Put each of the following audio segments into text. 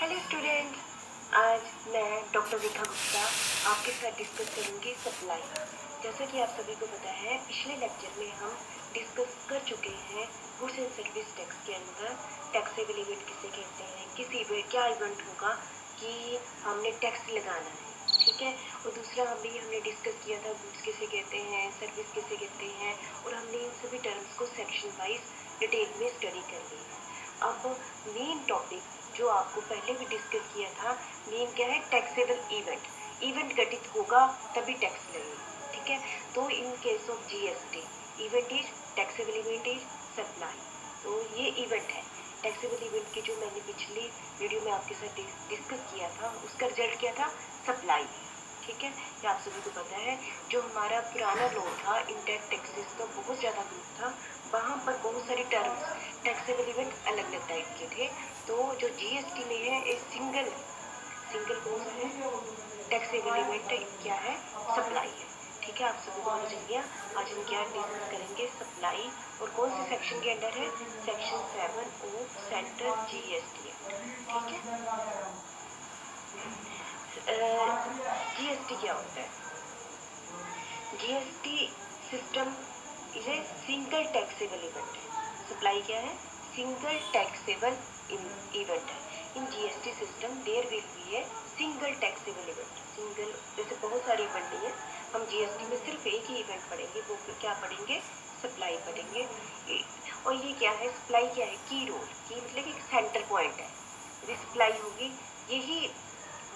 Hello student, आज मैं doctor Rekha Gupta आपके साथ डिस्कस करूंगी सप्लाई। जैसा कि आप सभी को पता है, पिछले लेक्चर में हम डिस्कस कर चुके हैं गुड्स एंड सर्विस टैक्स के अंदर टैक्सेबल इवेंट किसे कहते हैं, किस इवेंट क्या इवेंट होगा कि हमने टैक्स लगाना है, ठीक है। और दूसरा हमने डिस्कस किया था गुड्स किसे कहते हैं, सर्विस किसे कहते हैं, और हमने इन सभी टर्म्स को सेक्शन वाइज डिटेल में स्टडी कर ली है। अब मेन टॉपिक जो आपको पहले भी डिस्कस किया था, मेन क्या है, टैक्सेबल इवेंट। इवेंट घटित होगा तभी टैक्स लगेगा, ठीक है। तो in case of GST, event is taxable, event is supply. तो ये इवेंट है टैक्सेबल इवेंट की, जो मैंने पिछली वीडियो में आपके साथ डिस्कस किया था, उसका रिजल्ट क्या था, सप्लाई, ठीक है। ये आप सभी को पता है। जो हमारा पुराना लॉ था, इनडायरेक्ट टैक्सेस का बहुत ज़्यादा ग्रुप था, वहाँ पर बहुत सारी टर्म्स टैक्सेबल इवेंट अलग अलग टाइप के थे। तो जो जीएसटी में है, एक सिंगल कौन सा है, टैक्सेबल इवेंट क्या है, सप्लाई है, ठीक है। आप सभी को समझ गया। आज हम क्या डिस्कस करेंगे, सप्लाई, और कौन से सेक्शन के अंडर है, section 7 of central GST act, ठीक है। जीएसटी क्या होता है, GST system is a single taxable event है। सप्लाई क्या है, सिंगल टैक्सेबल इवेंट है। In GST system there will be a single taxable event. Single जैसे बहुत सारे इवेंट नहीं है, हम जीएसटी में सिर्फ एक ही इवेंट पढ़ेंगे, वो क्या पढ़ेंगे, सप्लाई पढ़ेंगे। और ये क्या है, सप्लाई क्या है, की रोल, की मतलब एक सेंटर पॉइंट है। यदि सप्लाई होगी, यही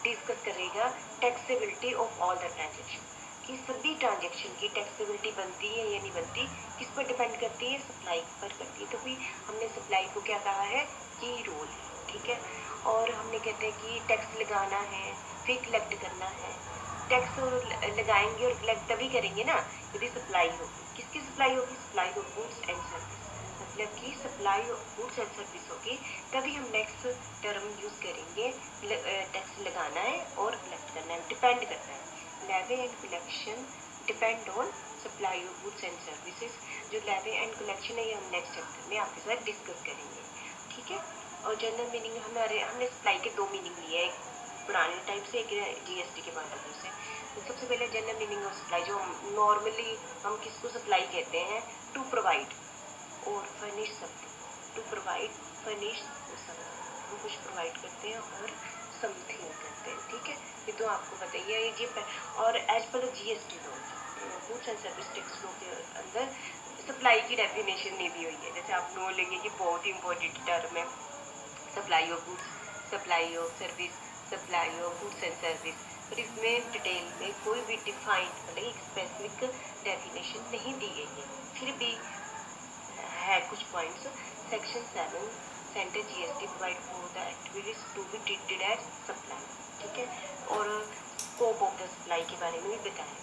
डिस्कस करेगा taxability of all the transaction, कि सभी ट्रांजेक्शन की टैक्सेबिलिटी बनती है या नहीं बनती, किस पर डिपेंड करती है, सप्लाई पर करती है। तो भी हमने सप्लाई को क्या कहा है, की रोल, ठीक है। और हमने कहते हैं कि टैक्स लगाना है, फिर कलेक्ट करना है। टैक्स लगाएंगे और कलेक्ट तभी करेंगे ना यदि सप्लाई होगी। किसकी सप्लाई होगी, supply of goods and service, मतलब कि supply of goods and service होगी तभी हम नेक्स्ट टर्म यूज करेंगे। टैक्स लगाना है और कलेक्ट करना है, डिपेंड करता है। Levy and collection depend on supply of goods and services. जो लेवी एंड कलेक्शन है, ये हम नेक्स्ट चैप्टर में आपके साथ डिस्कस करेंगे, ठीक है। और जनरल मीनिंग हमने सप्लाई के दो मीनिंग लिए, एक पुराने टाइप से, एक जीएसटी के बाद से। तो सबसे पहले जनरल मीनिंग ऑफ सप्लाई, जो नॉर्मली हम किसको सप्लाई कहते हैं, टू प्रोवाइड और furnish something, to provide, furnish something, हम कुछ प्रोवाइड करते हैं और समथिंग करते हैं, ठीक है। ये तो आपको बताइए ये और as per GST law, goods and service tax law के अंदर सप्लाई की डेफिनेशन नहीं दी हुई है। जैसे आप नो लेंगे कि बहुत ही इंपॉर्टेंट टर्म है, supply of goods, supply of service, supply of goods and service, पर इसमें डिटेल में कोई भी डिफाइंड मतलब एक स्पेसिफिक डेफिनेशन नहीं दी गई है। फिर भी है कुछ points. Section 7 center GST provide for the activities to be treated as supply, ठीक है। और स्कोप ऑफ द सप्लाई के बारे में भी बताया,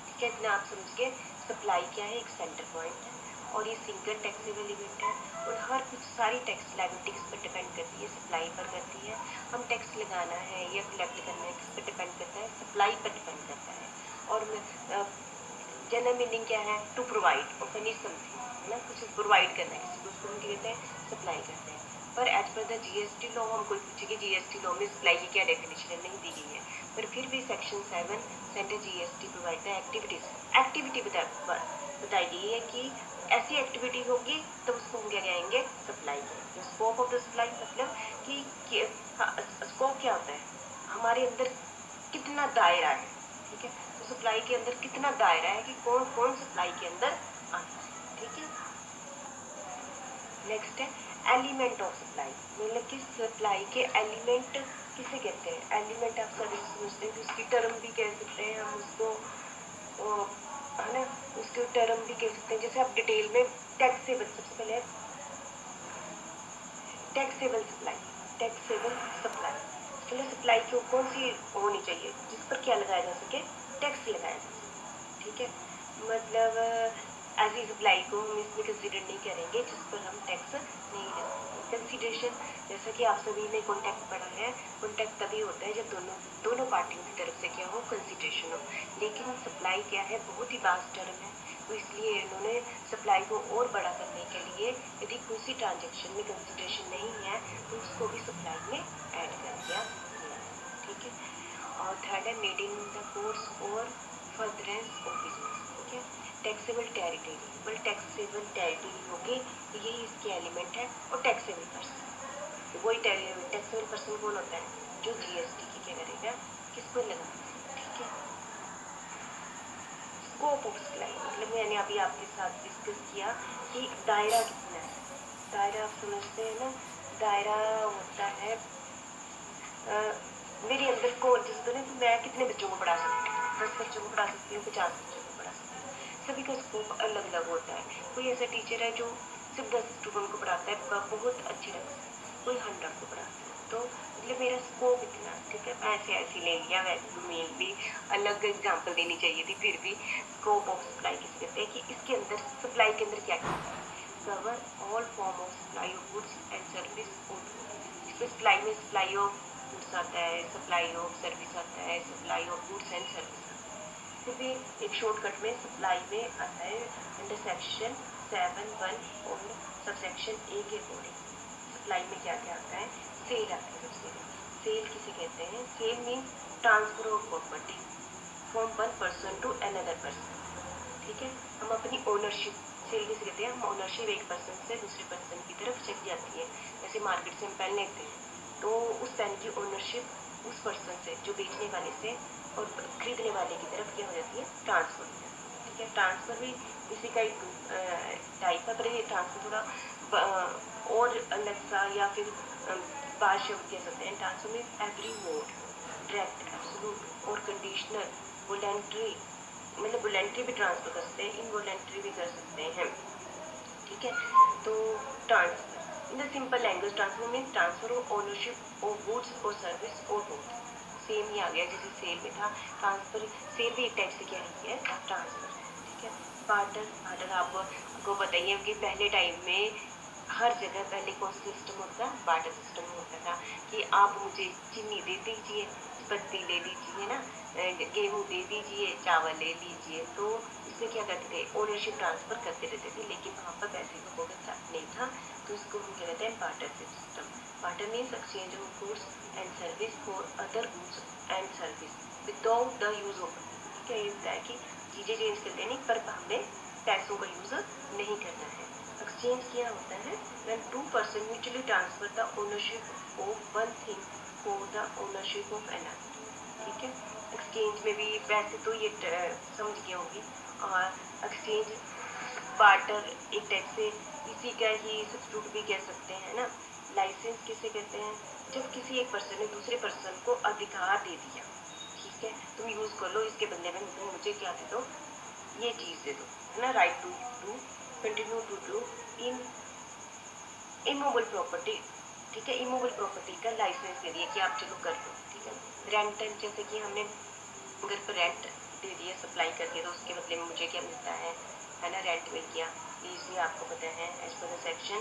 ठीक है। इतना आप समझ गए। सप्लाई क्या है, एक सेंटर पॉइंट है और ये सिंगल टैक्सेबल इवेंट है, और हर कुछ सारी टैक्स लायबिलिटी किस पर डिपेंड करती है, सप्लाई पर करती है। हम टैक्स लगाना है या कलेक्ट करना है, किस पर डिपेंड करता है, सप्लाई पर डिपेंड करता है। और जनरल मीनिंग क्या है, टू प्रोवाइड और फर्निश समथिंग, है ना, कुछ प्रोवाइड करना है किसी को, उसको हम कहते हैं सप्लाई करते हैं। पर as per the GST law हम कोई पूछेंगे जीएसटी लॉ में सप्लाई की क्या डेफिनेशन है, नहीं दी गई है। पर फिर भी section 7 center GST provide the activities, activity बताई गई है कि ऐसी एक्टिविटी होगी तो उसको हम क्या कहेंगे, सप्लाई करेंगे। स्कोप ऑफ द सप्लाई मतलब कि स्कोप क्या होता है, हमारे अंदर कितना दायरा है, ठीक है। तो सप्लाई के अंदर कितना दायरा है कि कौन कौन सप्लाई के अंदर आता है, ठीक है। नेक्स्ट है एलिमेंट ऑफ सप्लाई, मतलब कि सप्लाई के एलिमेंट किसे कहते हैं, एलिमेंट आप सभी समझते हैं कि उसकी टर्म भी कह सकते हैं हम उसको, है ना, उसके टर्म भी कह सकते हैं। जैसे आप डिटेल में टैक्सेबल, सबसे पहले टैक्सेबल सप्लाई, टैक्सेबल सप्लाई, चलो सप्लाई की कौन सी होनी चाहिए जिस पर क्या लगाया जा सके, टैक्स लगाया जा सके, ठीक है। मतलब ऐसी सप्लाई को हम इसमें कंसिडर नहीं करेंगे जिस पर हम टैक्स नहीं लगाएंगे। कंसिडरेशन, जैसा कि आप सभी ने कॉन्टैक्ट पढ़ा है, कॉन्टैक्ट तभी होता है जब दोनों पार्टियों की तरफ से क्या हो, कंसिडरेशन हो। लेकिन सप्लाई क्या है, बहुत ही वास्ट टर्म है, तो इसलिए इन्होंने सप्लाई को और बड़ा करने के लिए यदि किसी ट्रांजेक्शन में कंसिडरेशन नहीं है तो उसको भी सप्लाई में ऐड कर दिया लैंड है मेड इन द कोर्स और फर्दरेंस ऑफ बिजनेस, ठीक है। टैक्सेबल टेरिटरी, बल टैक्सेबल टेरिटरी होगी, यही इसके एलिमेंट है। और टैक्सेबल पर्सन, वही टैक्सेबल पर्सन कौन होता है, जो जीएसटी की क्या करेगा, किसको लगा, ठीक है। स्कोप ऑफ सप्लाई, मतलब मैंने अभी आपके साथ डिस्कस किया कि दायरा कितना है। दायरा आप समझते हैं ना, दायरा होता है मेरे अंदर को जिस ना मैं कितने बच्चों को पढ़ा सकती हूँ, 10 बच्चों को पढ़ा सकती हूँ, 50 बच्चों को पढ़ा सकती हूँ। सभी का स्कोप अलग अलग होता है। कोई ऐसा टीचर है जो सिर्फ 10 स्टूडेंट को पढ़ाता है, बहुत अच्छी तरह से, कोई 100 को पढ़ाता है। तो मतलब मेरा स्कोप इतना, ठीक है। ऐसे ऐसे ले लिया, वैसे तो मेनली अलग एग्जाम्पल देनी चाहिए थी, फिर भी स्कोप ऑफ सप्लाई किस कहते हैं कि इसके अंदर सप्लाई के अंदर क्या क्या है, cover all form of supply of goods and service. इसमें सप्लाई में सप्लाई ऑफ गुड्स आता है, सप्लाई ऑफ सर्विस आता है, supply of goods and service आता है। फिर भी एक शॉर्टकट में सप्लाई में आता है अंडर सेक्शन 7(1) और सबसेक्शन ए के अकॉर्डिंग। सप्लाई में क्या क्या आता है, सेल आता है सबसे। सेल किसे कहते हैं, sale mean transfer of property from one person to another person, ठीक है। हम अपनी ओनरशिप, सेल किसे कहते हैं, हम ओनरशिप एक पर्सन से दूसरे पर्सन की तरफ चली जाती है। जैसे मार्केट से हम पेन लेते हैं तो उस पेन की ओनरशिप उस पर्सन से, जो बेचने वाले से और खरीदने वाले की तरफ क्या हो जाती है, ट्रांसफर हो जाती है, ठीक है। ट्रांसफर भी इसी का एक टाइप है, पर ये ट्रांसफर थोड़ा और अलग सा या फिर बात शब्द कह सकते हैं। ट्रांसफर में एवरी मोड, डायरेक्ट, एब्सोल्यूट और कंडीशनल, वॉलेंट्री, मतलब वॉलेंट्री भी ट्रांसफर कर सकते हैं, इनवॉलेंट्री भी कर सकते हैं, ठीक है। तो transfer in the simple language, transfer mean transfer of ownership of goods और सर्विस और बोथ। सेम ही आ गया जैसे सेल में था, ट्रांसफर, सेल भी एक टाइप से क्या है, ट्रांसफर, ठीक है। बार्टर, बार्टर आपको बताइए कि पहले टाइम में हर जगह पहले कौन सा सिस्टम होता था, बार्टर सिस्टम होता था कि आप मुझे चीनी दे दीजिए, पत्ती ले लीजिए ना, गेहूँ दे दीजिए, चावल ले लीजिए। तो इसमें क्या करते थे, ओनरशिप ट्रांसफर करते रहते थे, लेकिन वहाँ पर पैसे लोगों के साथ नहीं था। तो इसको हम क्या कहते हैं, barter system. Barter means exchange of goods and service for other goods and service without the use of money, ठीक है। ये होता है कि चीज़ें चेंज करते नहीं, पर हमें पैसों का यूज नहीं करना है। एक्सचेंज क्या होता है, when two person mutually transfer the ownership of one thing for the ownership of another, ठीक है। एक्सचेंज में भी वैसे तो ये समझ गए होंगे, और एक्सचेंज बार्टर एक टाइप से इसी का ही सब्स्टिट्यूट भी कह सकते हैं ना। लाइसेंस किसे कहते हैं, जब किसी एक पर्सन ने दूसरे पर्सन को अधिकार दे दिया, ठीक है, तुम यूज कर लो, इसके बदले में तुम मुझे क्या दे दो, ये चीज दे दो, है ना। Right to continue to do in immovable property, ठीक है। इमूवेबल प्रॉपर्टी का लाइसेंस दे दिया कि आप चलो कर लो, ठीक है। रेंटल, जैसे कि हमने घर पर रेंट दे दिया, सप्लाई कर दिया, तो उसके बदले में मुझे क्या मिलता है ना, रेंट मिल गया। लीज भी आपको पता है as per section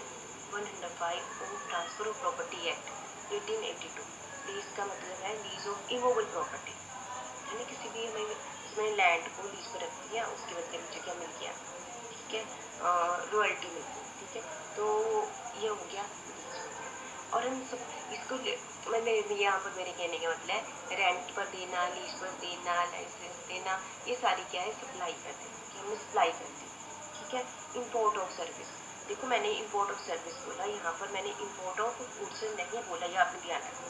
105 of transfer of property act 1882। Lease का मतलब है लीज ऑफ इमूवेबल प्रॉपर्टी, यानी किसी भी हमें इसमें लैंड को लीज पर रख दिया, उसके बदले मुझे क्या मिल गया, ठीक है, रॉयल्टी मिल गई, ठीक है। तो ये हो गया लीज हो गया। और हम सब इसको मैंने यहाँ पर मेरे कहने का मतलब रेंट पर देना, लीज पर देना, लाइसेंस देना, ये सारी क्या है, सप्लाई कर देना, कि हमने सप्लाई कर दी, ठीक है। इम्पोर्ट ऑफ सर्विस, देखो मैंने इम्पोर्ट ऑफ सर्विस बोला, यहाँ पर मैंने इम्पोर्ट ऑफ गुड्स नहीं बोला, ये आपने ध्यान रखना।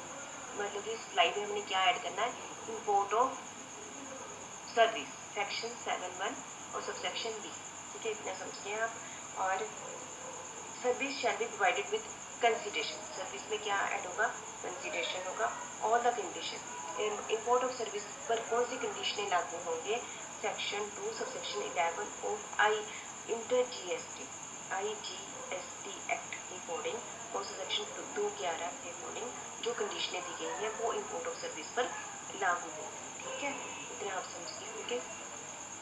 मतलब कि सप्लाई में हमने क्या ऐड करना है, इम्पोर्ट ऑफ सर्विस, सेक्शन 7(1) और सब सेक्शन बी, ठीक है, इतना समझते हैं आप। और service shall be provided with consideration, service में क्या ऐड होगा, कंसिडरेशन होगा। All the condition, import of service पर कौन सी कंडीशनें लागू होंगे, section 2 sub section 11 of inter IGST act के अकॉर्डिंग और सेक्शन 211 के अकॉर्डिंग जो कंडीशनें दी गई हैं वो इम्पोर्ट ऑफ सर्विस पर लागू होंगी, ठीक है। इतना आप समझिए, ठीक है।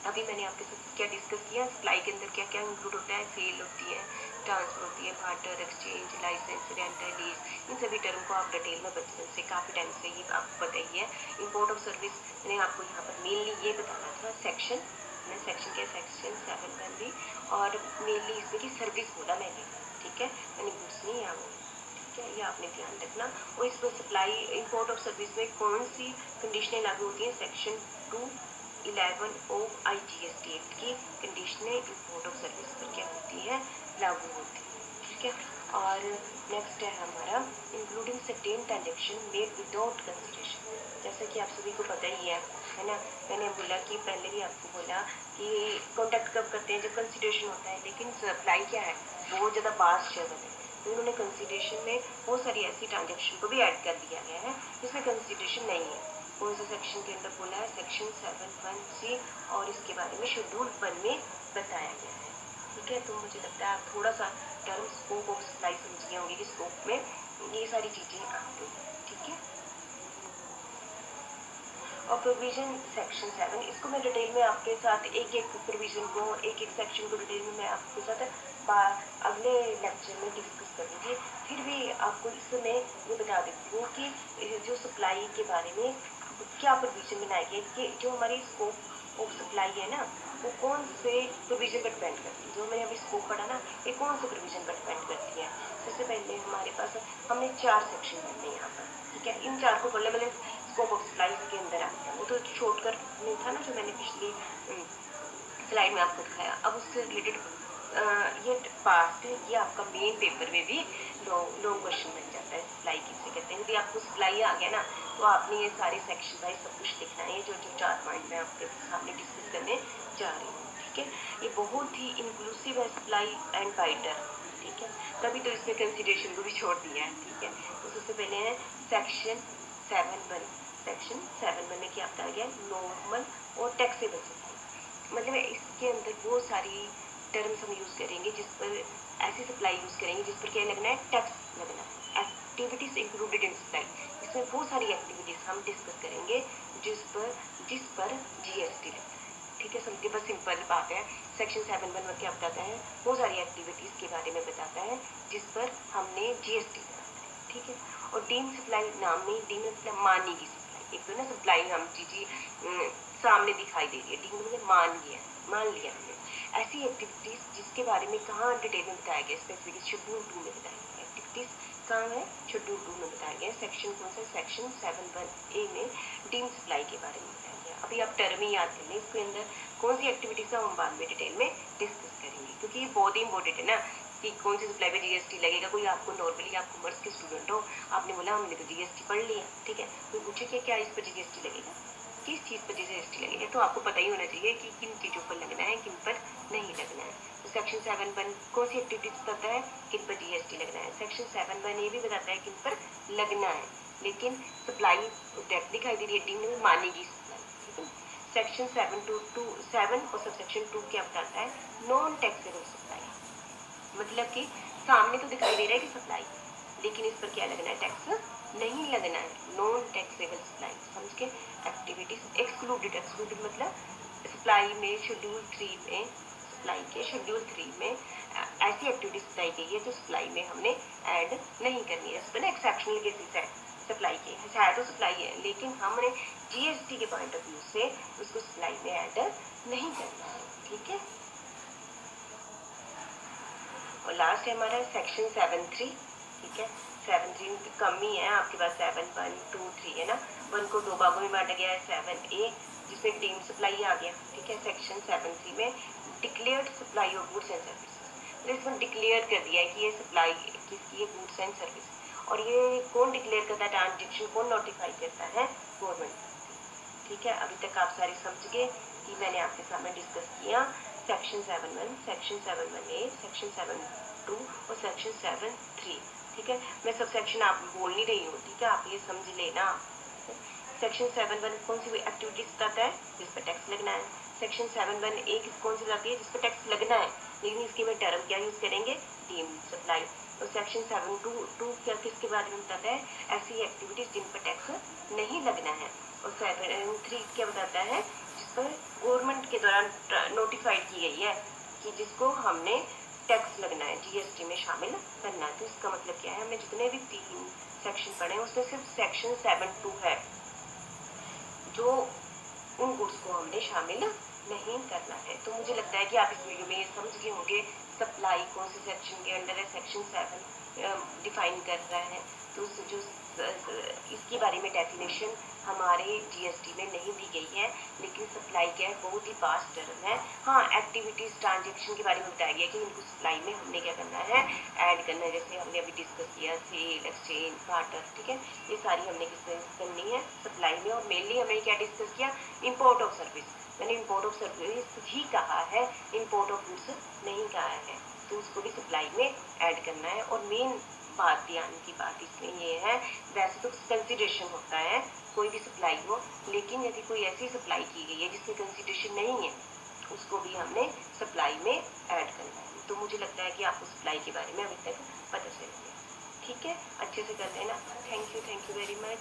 अभी मैंने आपके साथ क्या डिस्कस किया, सप्लाई के अंदर क्या क्या इंक्लूड होता है, सेल होती है, ट्रांसफर होती है, barter, exchange, licence, rental, lease, इन सभी टर्म को आप डिटेल में बचपन से काफ़ी टाइम से ही आपको बताइए। इम्पोर्ट ऑफ सर्विस मैंने आपको यहाँ पर मेनली ये बताना था, सेक्शन क्या, सेक्शन 7(1) भी, और मेनली इसमें की सर्विस बोला मैंने, ठीक है, मैंने गुड्स नहीं यहाँ बोला, ठीक है, ये आपने ध्यान रखना। और इस पर सप्लाई इंपोर्ट ऑफ सर्विस में कौन सी कंडीशनें लागू होती हैं? सेक्शन 211 ऑफ IGST एक्ट की कंडीशनें इंपोर्ट ऑफ सर्विस पर क्या होती है? लागू होती है। ठीक है, और नेक्स्ट है हमारा including certain transaction made without consideration. जैसा कि आप सभी को पता ही है ना, मैंने बोला कि पहले भी आपको बोला कि कॉन्टैक्ट कब करते हैं? जब कंसिडरेशन होता है। लेकिन सप्लाई क्या है? बहुत ज़्यादा बास्ट चैनल है, तो इन्होंने कंसिडरेशन में बहुत सारी ऐसी ट्रांजेक्शन को भी ऐड कर दिया गया है जिसमें कंसिडरेशन नहीं है। कौन से सेक्शन के अंदर बोला है? सेक्शन 7(1)(c), और इसके बारे में शेड्यूल 1 में बताया गया है। ठीक है, तो मुझे लगता है आप थोड़ा सा टर्म स्कोप ऑफ सप्लाई समझ गए होंगे कि स्कोप में ये सारी चीज़ें आती हैं। ठीक है, और प्रोविजन सेक्शन 7, इसको मैं डिटेल में आपके साथ एक एक प्रोविजन को, एक एक सेक्शन को डिटेल में मैं आपके साथ अगले लेक्चर में डिस्कस करूँगी। फिर भी आपको इसमें ये बता देती हूँ कि जो सप्लाई के बारे में क्या प्रोविजन बनाया गया, कि जो हमारी स्कोप ऑफ सप्लाई है ना, वो कौन से प्रोविजन पर डिपेंड करती है। जो मैंने अभी स्कोप पढ़ा ना, ये कौन से प्रोविजन पर डिपेंड करती है। सबसे पहले हमारे पास हमने 4 सेक्शन पढ़ने हैं यहाँ पर। ठीक है, इन 4 को पढ़ने मतलब स्कोप ऑफ सप्लाई के अंदर आता है। वो तो शॉर्टकट में था ना, जो मैंने पिछली स्लाइड में आपको दिखाया। अब उससे रिलेटेड ये पास्ट, ये आपका मेन पेपर में भी लॉन्ग क्वेश्चन बन जाता है। सप्लाई किससे कहते हैं? यदि आपको सप्लाई आ गया ना, तो आपने ये सारे सेक्शन वाइज सब कुछ लिखना है। जो 4 पॉइंट मैं आपके सामने डिस्कस करने जा रही हूँ। ठीक है, ये बहुत ही इंक्लूसिव है सप्लाई एंड बाइटर। ठीक है, तभी तो इसमें कंसिडरेशन को भी छोड़ दिया है। ठीक है, तो सबसे पहले है सेक्शन 7(1). सेक्शन 7(1) में क्या बताया गया? नॉर्मल और टैक्सेबल सप्लाई। मतलब इसके अंदर बहुत सारी टर्म्स हम यूज़ करेंगे जिस पर, ऐसी सप्लाई यूज़ करेंगे जिस पर क्या लगना है? टैक्स लगना है। एक्टिविटीज इंक्लूडेड इन सप्लाई, इसमें बहुत सारी एक्टिविटीज हम डिस्कस करेंगे जिस पर GST लगता है। ठीक है, समझिए, बस सिंपल बात है। सेक्शन 7(1) में क्या बताता है? बहुत सारी एक्टिविटीज के बारे में बताता है जिस पर हमने GST लगाना है। ठीक है, और डीम सप्लाई नाम में, डीम मतलब मानी गई सप्लाई। एक तो ना सप्लाई हम चीज़ें सामने दिखाई दे रही है, डीम मतलब मान लिया हमने। ऐसी एक्टिविटीज जिसके बारे में कहाँ डिटेल में बताया गया? स्पेसिफिक शेड्यूल 2 में बताया गया। एक्टिविटीज कहाँ है? शेड्यूल 2 में बताया गया। सेक्शन कौन सा? सेक्शन 7(1)(a) में डीम सप्लाई के बारे में बताया गया। अभी आप टर्म ही याद कर लें, इसके अंदर कौन सी एक्टिविटीज है हम बाद में डिटेल में डिस्कस करेंगे, क्योंकि ये बहुत ही इंपॉर्टेंट है ना कि कौन सी सप्लाई पे GST लगेगा। कोई आपको नॉर्मली, आप कॉमर्स के स्टूडेंट हो, आपने बोला हमने तो GST पढ़ लिया, ठीक है, कोई पूछे कि क्या इस पर GST लगेगा, किस चीज़ पर GST लगेगा, तो आपको पता ही होना चाहिए कि किन चीज़ों पर लगना है, किन पर नहीं लगना है। तो सेक्शन 7(1) कौन सी एक्टिविटीज बताता है? किन पर GST लगना है। सेक्शन 7(1) ये भी बताता है किन पर लगना है, लेकिन सप्लाई डायरेक्ट दिखाई दे रही है, डीम में मानेगी सप्लाई। ठीक है, सेक्शन 7 और सबसेक्शन 2 क्या बताता है? Non taxable supply. मतलब कि सामने तो दिखाई दे रहा है कि सप्लाई, लेकिन इस पर क्या लगना है? टैक्स नहीं लगना है। नॉन टैक्सेबल सप्लाई, समझ के? एक्टिविटीज एक्सक्लूडेड मतलब सप्लाई में शेड्यूल 3 में, सप्लाई के शेड्यूल 3 में ऐसी एक्टिविटीज बताई गई है जो सप्लाई में हमने ऐड नहीं करनी है। इस पर ना एक्सेप्शनल केसेस है सप्लाई के, है तो सप्लाई है, लेकिन हमने GST के पॉइंट ऑफ व्यू से उसको सप्लाई में ऐड नहीं करना है। ठीक है, और लास्ट है हमारा सेक्शन 7(3). ठीक है, 7(3) की कमी है आपके पास। 7(1), 2, 3 है ना, 1 को 2 भागों में बांटा गया है। 7(a) जिसमें डीम सप्लाई आ गया। ठीक है, सेक्शन 7(3) में declared supply of goods and services, इसमें डिक्लेयर कर दिया है कि ये सप्लाई किसकी है? Goods and service. और ये कौन डिक्लेयर करता है? ट्रांजेक्शन कौन नोटिफाई करता है? गवर्नमेंट। ठीक है, अभी तक आप सारे समझ गए कि मैंने आपके सामने डिस्कस किया सेक्शन 7(1), सेक्शन 7(1)(a), सेक्शन 7(2) और सेक्शन 7(3). ठीक है, मैं सब सेक्शन आप बोल नहीं रही हूँ, ठीक है, आप ये समझ लेना। सेक्शन 7(1) कौन सी एक्टिविटीज बताता है? जिस पर टैक्स लगना है। सेक्शन 7(1)(a) कौन सी जाती है? जिस पर टैक्स लगना है, लेकिन इसके में टर्म क्या यूज करेंगे? Deem supply. और सेक्शन 7(2) क्या किसके बारे में बताता है? ऐसी एक्टिविटीज जिन पर टैक्स नहीं लगना है। और 7(3) क्या बताता है? जिस पर गवर्नमेंट के द्वारा नोटिफाइड की गई है कि जिसको हमने टैक्स लगना है, GST में शामिल करना है। तो इसका मतलब क्या है? हमने जितने भी 3 सेक्शन पढ़े हैं उसमें सिर्फ सेक्शन 7(2) है जो उन गुड्स को हमने शामिल नहीं करना है। तो मुझे लगता है कि आप इस वीडियो में ये समझ गए होंगे सप्लाई कौन से सेक्शन के अंडर है। सेक्शन 7 डिफाइन कर रहा है। तो जो इसके बारे में डेफिनेशन हमारे जीएसटी में नहीं दी गई है, लेकिन सप्लाई क्या है, बहुत ही वास्ट टर्म है। हाँ, एक्टिविटीज ट्रांजेक्शन के बारे में बताया गया कि इनको सप्लाई में हमने क्या करना है, ऐड करना है। जैसे हमने अभी डिस्कस किया सेल, एक्सचेंज, बार्टर, ठीक है, ये सारी हमने किस करनी है सप्लाई में। और मेनली हमने क्या डिस्कस किया, इम्पोर्ट ऑफ सर्विस। मैंने इम्पोर्ट ऑफ सर्विस ही कहा है, इम्पोर्ट ऑफ गुड्स नहीं कहा है, तो उसको भी सप्लाई में ऐड करना है। और मेन बात ध्यान की बात इसमें ये है, वैसे तो कंसिडरेशन होता है कोई भी सप्लाई हो, लेकिन यदि कोई ऐसी सप्लाई की गई है जिसमें कंसिडरेशन नहीं है, उसको भी हमने सप्लाई में ऐड करना है। तो मुझे लगता है कि आपको सप्लाई के बारे में अभी तक पता चल गया। ठीक है, अच्छे से कर लेना। Thank you very much.